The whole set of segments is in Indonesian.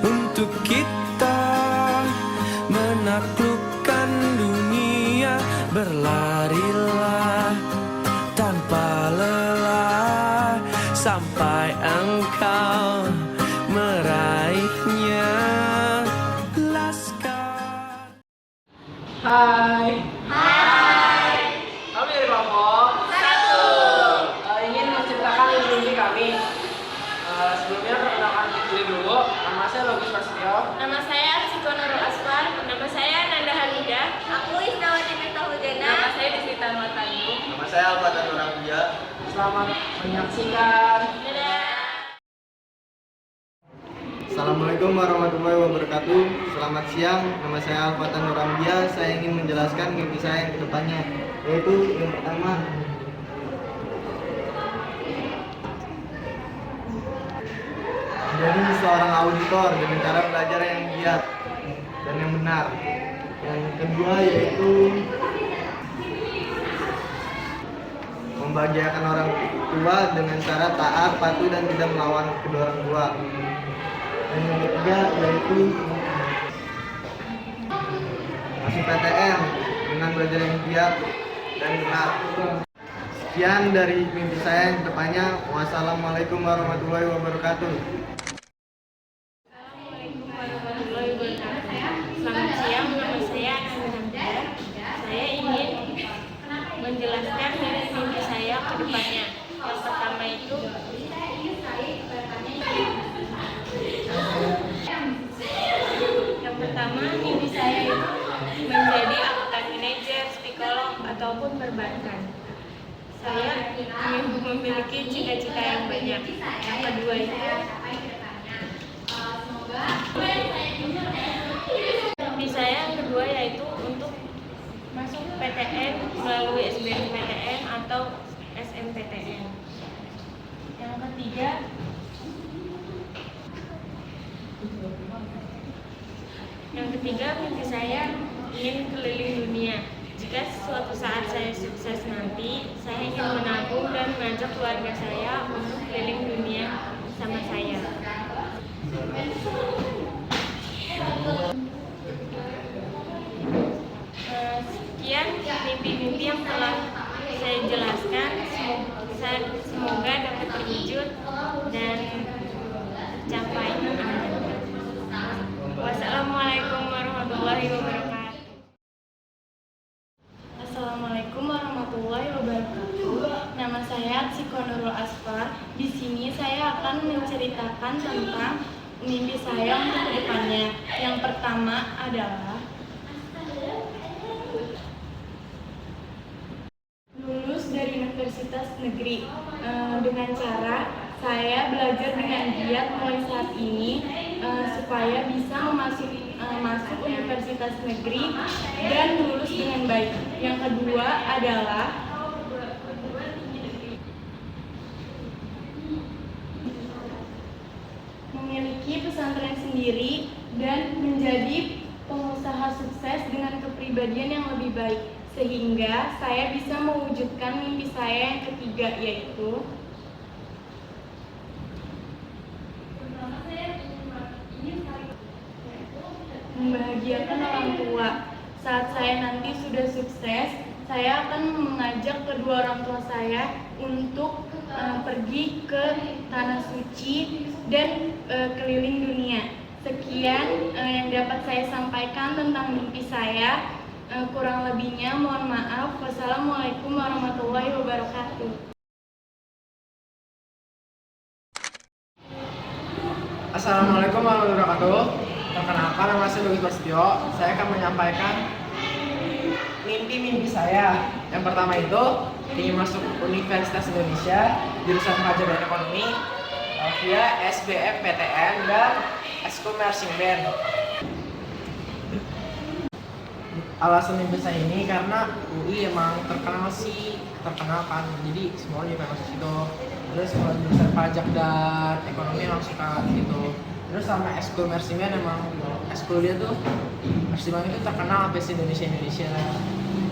untuk kita menaklukkan dunia. Berlarilah tanpa lelah sampai engkau meraihnya. Laskar. Hai. Hai. Kami dari kelompok 1. ingin menceritakan mimpi kami. Sebelumnya perkenalkan diri dulu. Nama saya Logis Prasetyo. Nama saya Siko Nurul Asfar. Nama saya Nanda Hamidah. Aku Isnawati Miftahudena. Nama saya Deswita Matandu. Nama saya Alfatan Nurambia. Selamat menyaksikan. Dadah. Assalamualaikum warahmatullahi wabarakatuh. Selamat siang, nama saya Alfatan Nurambia. Saya ingin menjelaskan mimpi saya yang kedepannya, yaitu yang pertama, menjadi seorang auditor dengan cara belajar yang giat dan yang benar. Yang kedua yaitu membahagiakan orang tua dengan cara taat, patuh, dan tidak melawan kedua orang tua. Dan yang ketiga yaitu masuk PTN dengan belajar yang giat dan benar. Sekian dari mimpi saya yang kedepannya. Wassalamualaikum warahmatullahi wabarakatuh. Assalamualaikum warahmatullahi wabarakatuh. Selamat siang, nama saya Nanda Hamidah. Saya ingin menjelaskan mimpi saya ke depannya. Yang pertama itu mimpi saya itu menjadi akuntan manajer, psikolog, ataupun perbankan. Saya ingin memiliki cita-cita yang banyak. Yang kedua itu mimpi saya yang kedua yaitu untuk masuk PTN melalui SBMPTN atau SNMPTN. Yang ketiga mimpi saya ingin keliling dunia. Jika suatu saat saya sukses nanti, saya ingin menabung dan mengajak keluarga saya untuk keliling dunia sama saya. Sekian mimpi-mimpi yang telah saya jelaskan. Semoga dapat terwujud dan tercapai. Wassalamualaikum warahmatullahi wabarakatuh. Assalamualaikum warahmatullahi wabarakatuh. Nama saya Siko Nurul Asfar. Di sini saya akan menceritakan tentang mimpi saya untuk kedepannya. Yang pertama adalah lulus dari universitas negeri dengan cara saya belajar dengan giat mulai saat ini supaya bisa masuk universitas negeri dan lulus dengan baik. Yang kedua adalah memiliki pesantren sendiri dan menjadi pengusaha sukses dengan kepribadian yang lebih baik, sehingga saya bisa mewujudkan mimpi saya yang ketiga, yaitu membahagiakan orang tua. Saat saya nanti sudah sukses, saya akan mengajak kedua orang tua saya untuk pergi ke tanah suci dan keliling dunia. Sekian yang dapat saya sampaikan tentang mimpi saya. Kurang lebihnya mohon maaf. Wassalamualaikum warahmatullahi wabarakatuh. Assalamualaikum warahmatullahi wabarakatuh. Perkenalkan, nama saya Logis Prasetyo. Saya akan menyampaikan mimpi-mimpi saya. Yang pertama itu ingin masuk Universitas Indonesia jurusan Pajak dan Ekonomi via SBMPTN dan Eskul Marching Band. Alasan mimpi saya ini karena UI emang terkenal kan, jadi semua juga pengen masuk situ. Terus kalau jurusan pajak dan ekonomi emang suka gitu. Terus sama Eskul Marching Band, emang eskul dia tuh Marching Band itu terkenal sampai Indonesia.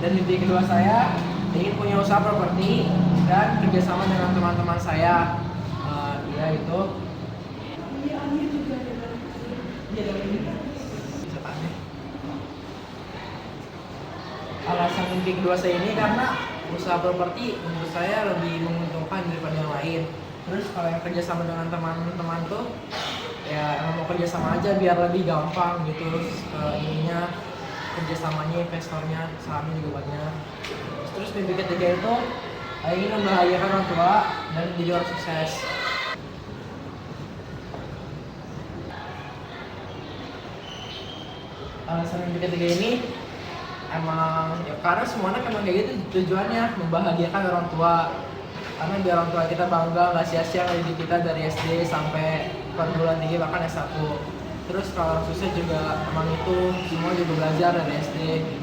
Dan mimpi kedua saya ingin punya usaha properti dan kerjasama dengan teman-teman saya, yaitu Bisa tanya. Alasan mimpi kedua saya ini karena usaha properti menurut saya lebih menguntungkan daripada yang lain. Terus kalau yang kerja sama dengan teman-teman tuh ya emang mau kerja sama aja biar lebih gampang gitu. Ininya kerjasamanya, investornya, sahamnya juga banyak. Terus mimpi ketiga itu ingin membahagiakan orang tua dan menjadi orang sukses. Alasan mimpi ketiga ini emang ya karena semua anak emang kayak gitu tujuannya membahagiakan orang tua, karena biar orang tua kita bangga nggak sia-sia ngedidik kita dari SD sampai perguruan tinggi bahkan S1. Terus kalau orang sukses juga emang itu semua juga belajar dari SD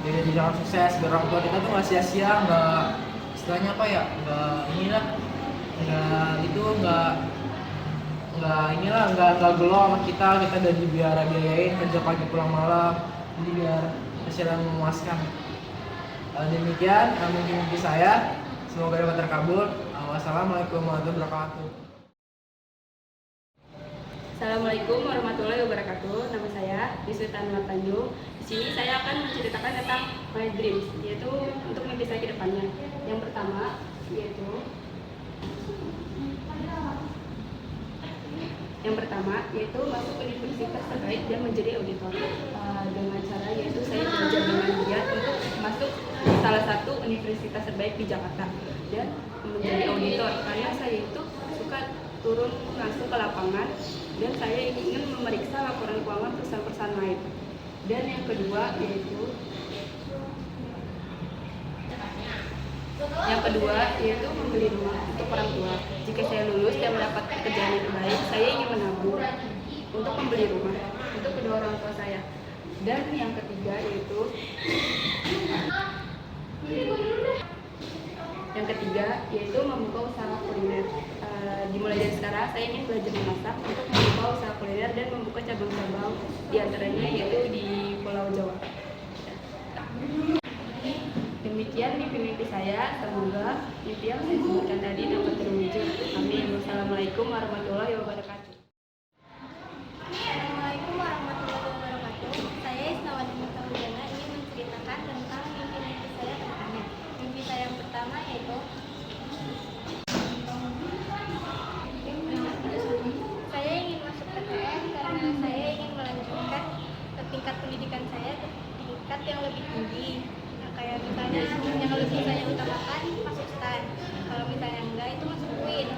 biar jadi orang sukses, biar orang tua kita tuh nggak sia-sia, nggak istilahnya apa ya, nggak inilah nggak gelo sama kita udah dibiayain kerja pagi pulang malam, jadi biar hasilnya memuaskan. Demikian mimpi saya, semoga dapat terkabul. Wassalamualaikum warahmatullahi wabarakatuh. Assalamualaikum warahmatullahi wabarakatuh. Nama saya Wiswita Nur Tanjung. Di sini saya akan menceritakan tentang my dreams, yaitu untuk mimpi saya ke depannya. Yang pertama yaitu masuk universitas terbaik dan menjadi auditor. Dengan cara yaitu saya belajar dengan giat untuk masuk salah satu universitas terbaik di Jakarta dan menjadi auditor, karena saya itu suka turun langsung ke lapangan dan saya ingin memeriksa laporan keuangan perusahaan-perusahaan lain. Dan yang kedua yaitu membeli rumah untuk orang tua. Jika saya lulus dan mendapat pekerjaan yang terbaik, saya ingin menabung untuk membeli rumah untuk kedua orang tua saya. Dan yang ketiga yaitu membuka usaha kuliner. Dimulai dari sekarang saya ingin belajar memasak untuk membuka usaha kuliner dan membuka cabang-cabang, diantaranya yaitu di Pulau Jawa. Demikian mimpi-mimpi saya, semoga mimpi yang saya sebutkan tadi dapat terwujud. Amin. Wassalamualaikum warahmatullahi wabarakatuh. Assalamualaikum warahmatullahi wabarakatuh. Saya Isnawati Mutaudana ingin menceritakan tentang mimpi-mimpi saya ke depannya. Mimpi saya yang pertama yaitu saya ingin masuk PTN karena saya ingin melanjutkan tingkat pendidikan saya ke tingkat yang lebih tinggi. Nah, kayak misalnya yang lebih saya utamakan masuk STAN. Kalau misalnya enggak itu masuk UIN.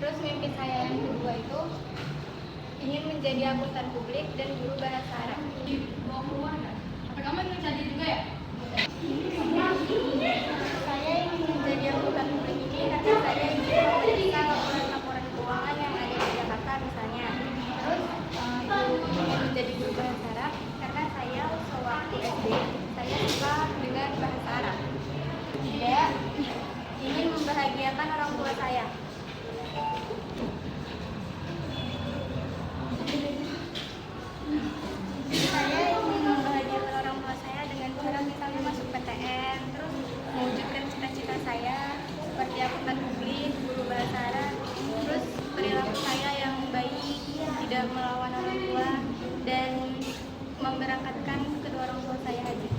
Terus mimpi saya yang kedua itu ingin menjadi akuntan publik dan guru bahasa Arab. Saya ingin menjadi akuntan publik ini karena saya ingin memeriksa laporan keuangan yang ada di Jakarta misalnya. Terus ingin menjadi guru bahasa Arab karena saya sewaktu SD saya suka dengan bahasa Arab. Tiga, ingin membahagiakan orang tua saya. Saya ingin membahagiakan orang tua saya dengan cara misalnya masuk PTN, terus mewujudkan cita-cita saya seperti akuntan publik, guru bahasa Arab, terus perilaku saya yang baik, tidak melawan orang tua, dan memberangkatkan kedua orang tua saya haji.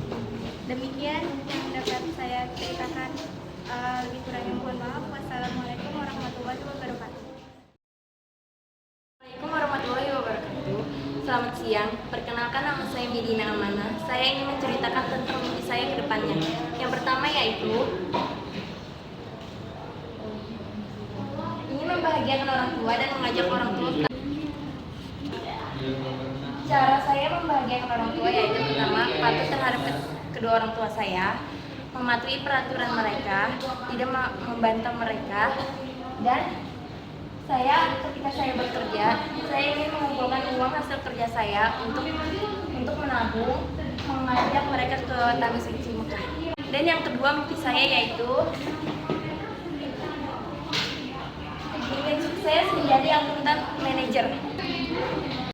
Demikian yang dapat saya ceritakan. Lebih kurangnya mohon maaf. Wassalamualaikum warahmatullahi wabarakatuh. Assalamualaikum warahmatullahi wabarakatuh. Selamat siang, perkenalkan nama saya Medina Amanah. Saya ingin menceritakan tentang mimpi saya ke depannya. Yang pertama yaitu ingin membahagiakan orang tua dan mengajak orang tua. Cara saya membahagiakan orang tua yaitu pertama, patuh terhadap kedua orang tua saya, mematuhi peraturan mereka, tidak membantah mereka, dan ketika saya bekerja, saya ingin mengumpulkan uang hasil kerja saya untuk menabung, mengajak mereka ke Tanah Suci Mekah. Dan yang kedua mimpi saya yaitu ingin sukses menjadi akuntan manajer.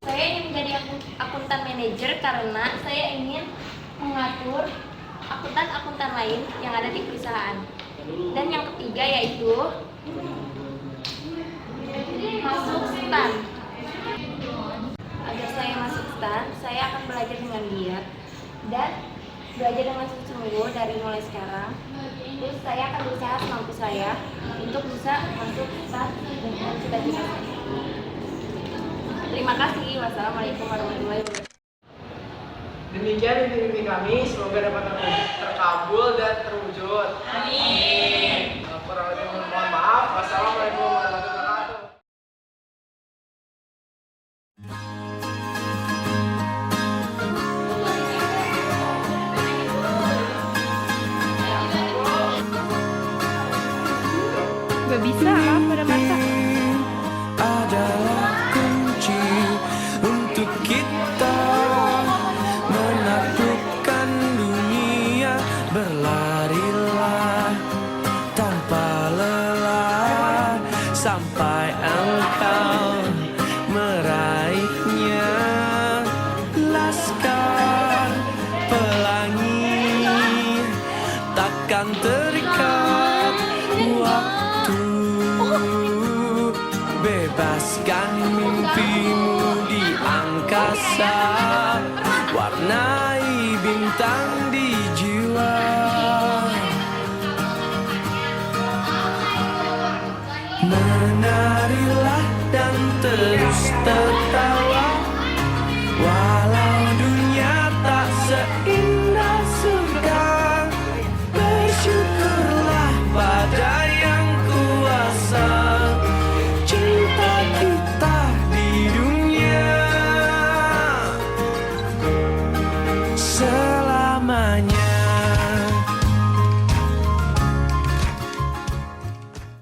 Saya ingin menjadi akuntan manajer karena saya ingin mengatur akuntan-akuntan lain yang ada di perusahaan. Dan yang ketiga yaitu masuk STAN. Agar saya masuk akan belajar dengan giat dan belajar dengan sungguh-sungguh dari mulai sekarang. Terus saya akan berusaha semampu saya untuk bisa masuk saat dengan cita-cita saya. Terima kasih. Wassalamualaikum warahmatullahi wabarakatuh. Demikian mimpi-mimpi kami, semoga dapat terkabul dan terwujud. Amin. Kurang lebih mohon maaf. Wassalamualaikum warahmatullahi wabarakatuh. Gak bisa lah pada masak. Adalah kunci untuk kita menaklukkan dunia. Berlarilah tanpa lelah sampai engkau meraihnya. Laskar pelangi takkan terikat waktu. Bebaskan mimpimu di angkasa, warnai bintang di jiwa. Menarilah dan terus tertawa, walau dunia tak seindah surga. Bersyukurlah pada yang kuasa, cinta kita di dunia selamanya.